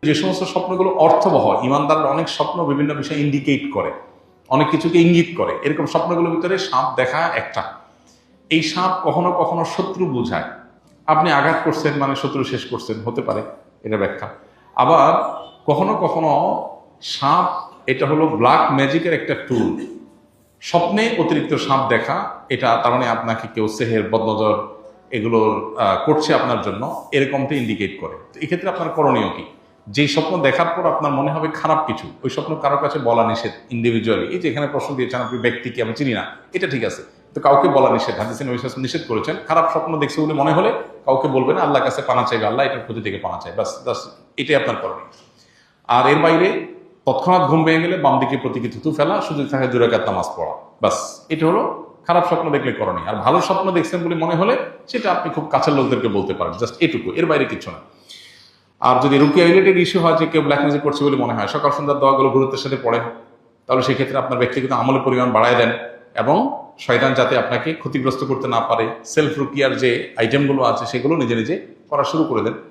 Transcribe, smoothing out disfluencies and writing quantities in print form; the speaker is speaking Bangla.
যে সমস্ত স্বপ্নগুলো অর্থবহ, ইমানদাররা অনেক স্বপ্ন বিভিন্ন বিষয় ইন্ডিকেট করে, অনেক কিছুকে ইঙ্গিত করে, এরকম স্বপ্নগুলোর ভিতরে সাপ দেখা একটা। এই সাপ কখনো কখনো শত্রু বোঝায়, আপনি আঘাত করছেন মানে শত্রু শেষ করছেন, হতে পারে, এটা ব্যাখ্যা। আবার কখনো কখনো সাপ এটা হলো ব্ল্যাক ম্যাজিকের একটা টুল। স্বপ্নে অতিরিক্ত সাপ দেখা, এটা তার মানে আপনাকে কেউ সেহের বদনজর এগুলো করছে আপনার জন্য, এরকমটা ইন্ডিকেট করে। তো এক্ষেত্রে আপনার করণীয় কি? যেই স্বপ্ন দেখার পর আপনার মনে হবে খারাপ কিছু, ওই স্বপ্ন কারো কাছে বলা নিষেধ ইন্ডিভিজুয়ালি। এই যে এখানে প্রশ্ন দিয়েছেন আপনি, ব্যক্তিকে আমি চিনি না, এটা ঠিক আছে, তো কাউকে বলা নিষেধ, হাদিসে নবী সাল্লাল্লাহু আলাইহি ওয়াসাল্লাম নিষেধ করেছেন। খারাপ স্বপ্ন দেখছে বলে মনে হলে কাউকে বলবেন, আল্লাহর কাছে পানা চাইবে, আল্লাহ এটার ক্ষতি থেকে পানা চাই, বাস এটাই আপনার করণীয়। আর এর বাইরে তৎক্ষণাৎ ঘুম ভেঙে গেলে বাম দিকে প্রতীকী থুতু ফেলা, সুযোগ থাকে 2 রাকাত নামাজ পড়া, বাস এটা হলো খারাপ স্বপ্ন দেখলে করণীয়। আর ভালো স্বপ্ন দেখছেন বলে মনে হলে সেটা আপনি খুব কাছের লোকদেরকে বলতে পারেন, জাস্ট এটুকু, এর বাইরে কিছু না। আর যদি রুকিয়া রিলেটেড ইস্যু হয় যে কেউ ব্ল্যাক ম্যাজিক করছে বলে মনে হয়, সকাল সন্ধ্যার দোয়াগুলো গুরুত্বের সাথে পড়েন, তাহলে সেক্ষেত্রে আপনার ব্যক্তিগত আমলের পরিমাণ বাড়ায় দেন এবং শয়তান যাতে আপনাকে ক্ষতিগ্রস্ত করতে না পারে, সেলফ রুকিয়ার যে আইটেমগুলো আছে সেগুলো নিজে নিজে করা শুরু করে দেন।